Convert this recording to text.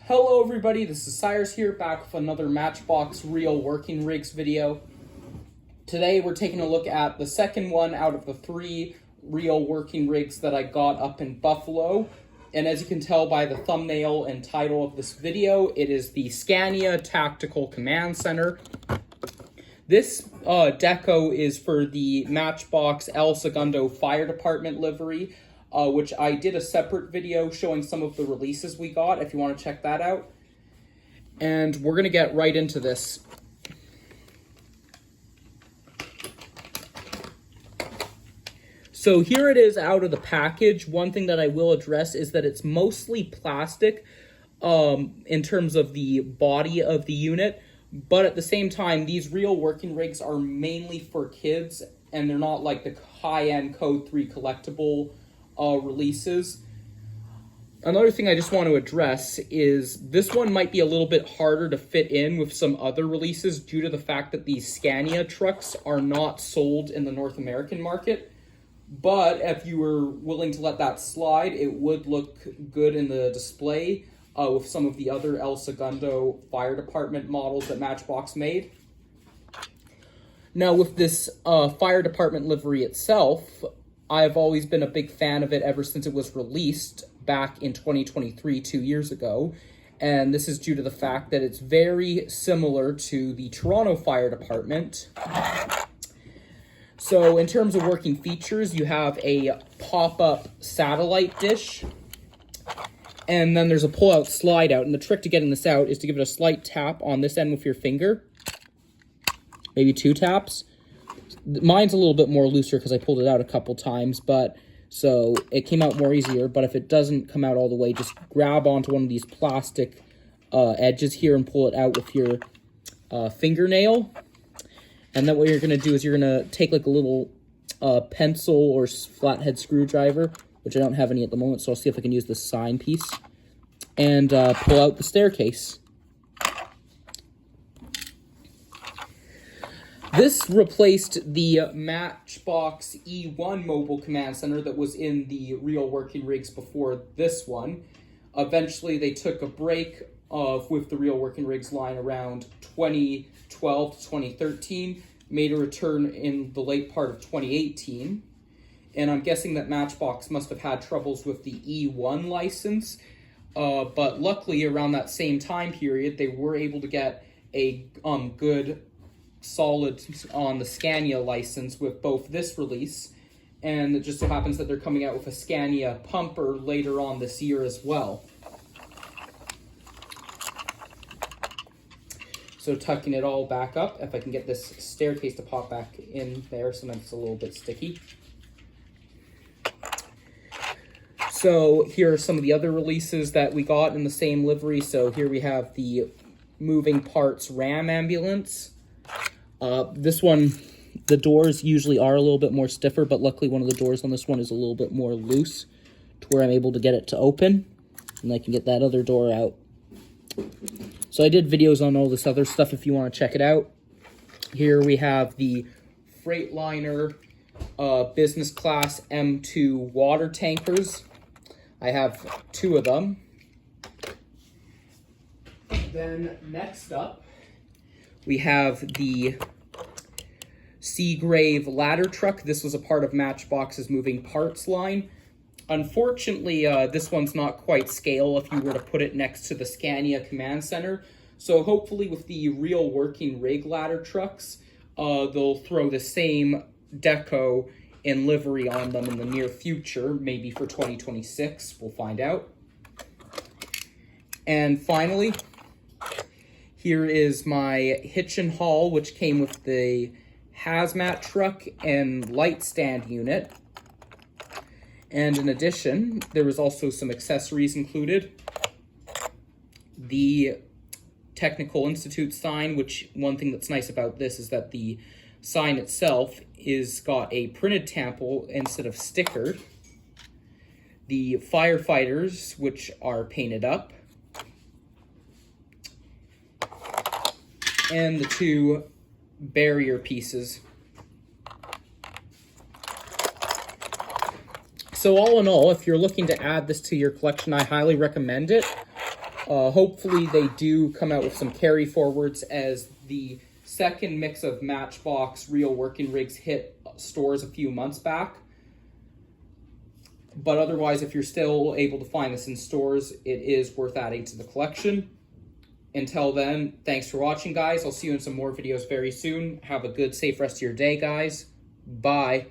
Hello everybody, this is Cyrus here, back with another Matchbox Real Working Rigs video. Today we're taking a look at the second one out of the 3 real working rigs that I got up in Buffalo. And as you can tell by the thumbnail and title of this video, it is the Scania Tactical Command Center. This deco is for the Matchbox El Segundo Fire Department livery, which I did a separate video showing some of the releases we got, if you want to check that out. And we're going to get right into this. So here it is out of the package. One thing that I will address is that it's mostly plastic in terms of the body of the unit. But at the same time, these real working rigs are mainly for kids, and they're not like the high-end Code 3 collectible releases. Another thing I just want to address is this one might be a little bit harder to fit in with some other releases due to the fact that these Scania trucks are not sold in the North American market. But if you were willing to let that slide, it would look good in the display with some of the other El Segundo Fire Department models that Matchbox made. Now with this Fire Department livery itself, I've always been a big fan of it ever since it was released back in 2023, 2 years ago. And this is due to the fact that it's very similar to the Toronto Fire Department. So in terms of working features, you have a pop-up satellite dish, and then there's a pull-out slide out. And the trick to getting this out is to give it a slight tap on this end with your finger, maybe 2 taps. Mine's a little bit more looser because I pulled it out a couple times, but so it came out more easier. But if it doesn't come out all the way, just grab onto one of these plastic edges here and pull it out with your fingernail. And then what you're going to do is you're going to take like a little pencil or flathead screwdriver, which I don't have any at the moment, so I'll see if I can use this sign piece, and pull out the staircase. This replaced the Matchbox E1 mobile command center that was in the real working rigs before this one. Eventually, they took a break with the real working rigs line around 2012 to 2013, made a return in the late part of 2018. And I'm guessing that Matchbox must have had troubles with the E1 license, but luckily around that same time period, they were able to get a good solid on the Scania license with both this release, and it just so happens that they're coming out with a Scania pumper later on this year as well. So tucking it all back up, if I can get this staircase to pop back in there, sometimes it's a little bit sticky. So here are some of the other releases that we got in the same livery. So here we have the moving parts Ram ambulance. This one, the doors usually are a little bit more stiffer, but luckily one of the doors on this one is a little bit more loose to where I'm able to get it to open, and I can get that other door out. So I did videos on all this other stuff if you want to check it out. Here we have the Freightliner business class M2 water tankers. I have 2 of them. Then next up, we have the Seagrave ladder truck. This was a part of Matchbox's moving parts line. Unfortunately, this one's not quite scale if you were to put it next to the Scania Command Center. So hopefully with the real working rig ladder trucks, they'll throw the same deco and livery on them in the near future, maybe for 2026. We'll find out. And finally, here is my hitch and haul, which came with the hazmat truck and light stand unit. And in addition, there was also some accessories included. The Technical Institute sign, which one thing that's nice about this is that the sign itself is got a printed tampo instead of stickered. The firefighters, which are painted up. And the 2 barrier pieces. So all in all, if you're looking to add this to your collection, I highly recommend it. Hopefully they do come out with some carry forwards as the second mix of Matchbox real working rigs hit stores a few months back. But otherwise, if you're still able to find this in stores, it is worth adding to the collection. Until then, thanks for watching, guys. I'll see you in some more videos very soon. Have a good, safe rest of your day, guys. Bye.